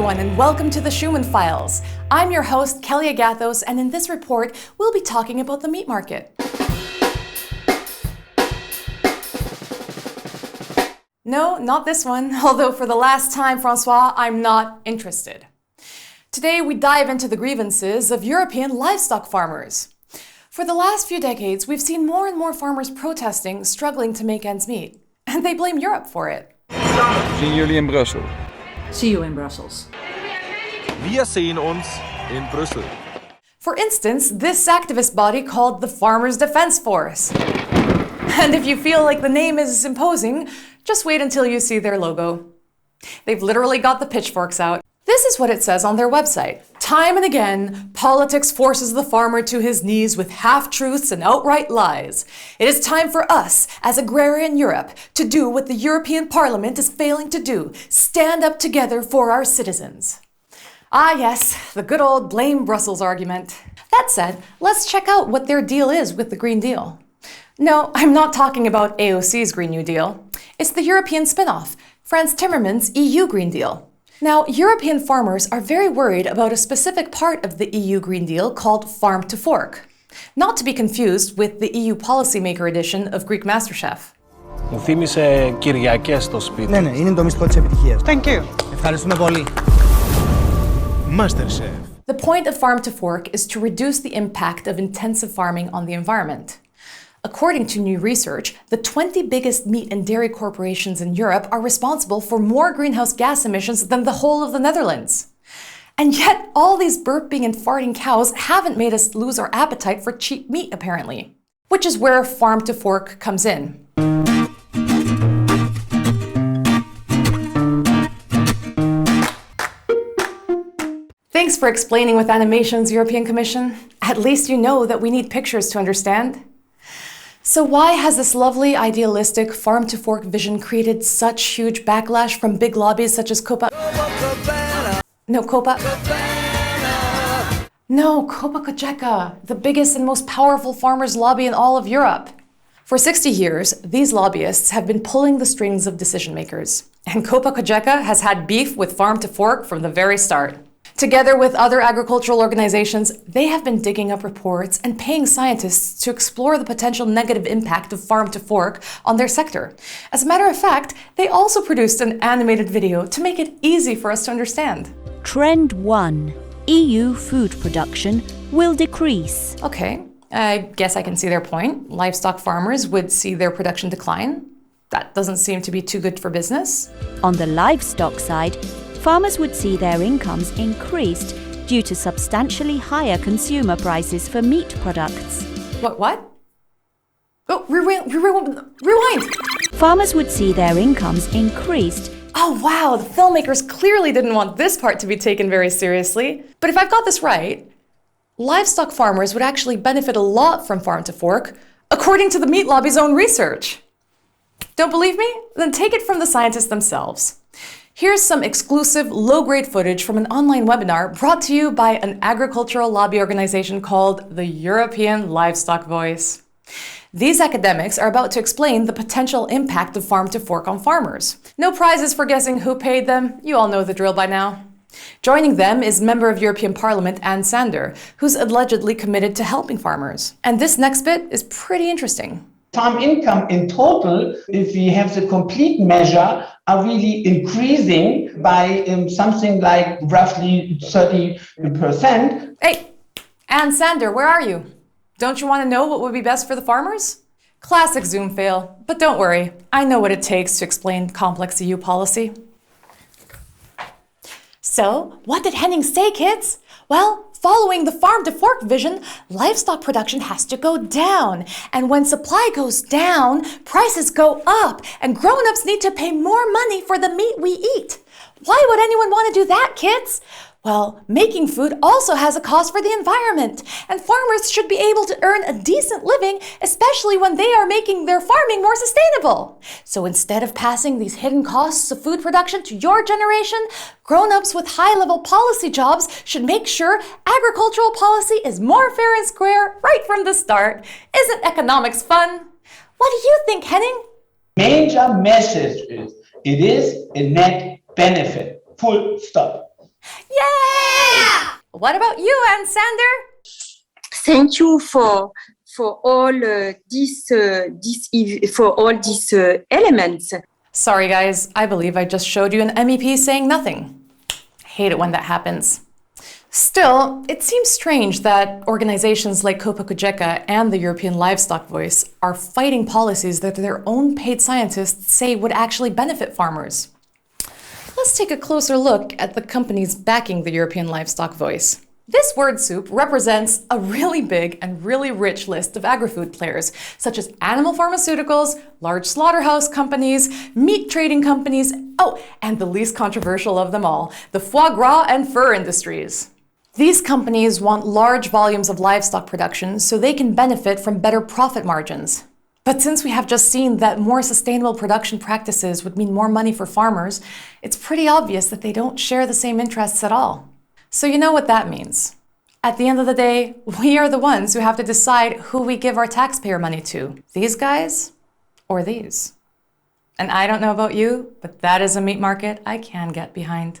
everyone, and welcome to the Schuman Files. I'm your host, Kelly Agathos, and in this report, we'll be talking about the meat market. No, not this one, although for the last time, Francois, I'm not interested. Today, we dive into the grievances of European livestock farmers. For the last few decades, we've seen more and more farmers protesting, struggling to make ends meet. And they blame Europe for it. Zien jullie in Brussel? See you in Brussels. Wir sehen uns in Brüssel. For instance, this activist body called the Farmers' Defense Force. And if you feel like the name is imposing, just wait until you see their logo. They've literally got the pitchforks out. This is what it says on their website. Time and again, politics forces the farmer to his knees with half-truths and outright lies. It is time for us, as agrarian Europe, to do what the European Parliament is failing to do, stand up together for our citizens. Ah yes, the good old blame Brussels argument. That said, let's check out what their deal is with the Green Deal. No, I'm not talking about AOC's Green New Deal. It's the European spin-off, Frans Timmermans' EU Green Deal. Now, European farmers are very worried about a specific part of the EU Green Deal called Farm to Fork. Not to be confused with the EU policymaker edition of Greek MasterChef. Μου θύμισε Κυριακές στο σπίτι. Ναι, είναι το μυστικό της επιτυχίας. Thank you. Ευχαριστούμε πολύ. MasterChef. The point of Farm to Fork is to reduce the impact of intensive farming on the environment. According to new research, the 20 biggest meat and dairy corporations in Europe are responsible for more greenhouse gas emissions than the whole of the Netherlands. And yet, all these burping and farting cows haven't made us lose our appetite for cheap meat, apparently. Which is where Farm to Fork comes in. Thanks for explaining with animations, European Commission. At least you know that we need pictures to understand. So why has this lovely, idealistic farm-to-fork vision created such huge backlash from big lobbies such as Copa Cogeca, the biggest and most powerful farmers' lobby in all of Europe? For 60 years, these lobbyists have been pulling the strings of decision makers. And Copa Cogeca has had beef with farm-to-fork from the very start. Together with other agricultural organizations, they have been digging up reports and paying scientists to explore the potential negative impact of farm to fork on their sector. As a matter of fact, they also produced an animated video to make it easy for us to understand. Trend 1. EU food production will decrease. Okay, I guess I can see their point. Livestock farmers would see their production decline. That doesn't seem to be too good for business. On the livestock side, farmers would see their incomes increased due to substantially higher consumer prices for meat products. What? Oh, rewind! Farmers would see their incomes increased. Oh wow, the filmmakers clearly didn't want this part to be taken very seriously. But if I've got this right, livestock farmers would actually benefit a lot from farm to fork, according to the Meat Lobbies' own research. Don't believe me? Then take it from the scientists themselves. Here's some exclusive, low-grade footage from an online webinar brought to you by an agricultural lobby organization called the European Livestock Voice. These academics are about to explain the potential impact of farm to fork on farmers. No prizes for guessing who paid them. You all know the drill by now. Joining them is Member of European Parliament Ann Sander, who's allegedly committed to helping farmers. And this next bit is pretty interesting. Farm income in total, if we have the complete measure, are really increasing by something like roughly 30%. Hey, Ann Sander, where are you? Don't you want to know what would be best for the farmers? Classic Zoom fail, but don't worry, I know what it takes to explain complex EU policy. So, what did Henning say, kids? Well, following the farm-to-fork vision, livestock production has to go down. And when supply goes down, prices go up, and grown-ups need to pay more money for the meat we eat. Why would anyone want to do that, kids? Well, making food also has a cost for the environment, and farmers should be able to earn a decent living, especially when they are making their farming more sustainable. So instead of passing these hidden costs of food production to your generation, grown-ups with high-level policy jobs should make sure agricultural policy is more fair and square right from the start. Isn't economics fun? What do you think, Henning? Major message is, it is a net benefit. Full stop. Yay! What about you, Ann Sander? Thank you for all these elements. Sorry guys, I believe I just showed you an MEP saying nothing. I hate it when that happens. Still, it seems strange that organizations like Copa Cogeca and the European Livestock Voice are fighting policies that their own paid scientists say would actually benefit farmers. Let's take a closer look at the companies backing the European Livestock Voice. This word soup represents a really big and really rich list of agri-food players, such as animal pharmaceuticals, large slaughterhouse companies, meat trading companies, and the least controversial of them all, the foie gras and fur industries. These companies want large volumes of livestock production so they can benefit from better profit margins. But since we have just seen that more sustainable production practices would mean more money for farmers, it's pretty obvious that they don't share the same interests at all. So you know what that means. At the end of the day, we are the ones who have to decide who we give our taxpayer money to. These guys or these. And I don't know about you, but that is a meat market I can get behind.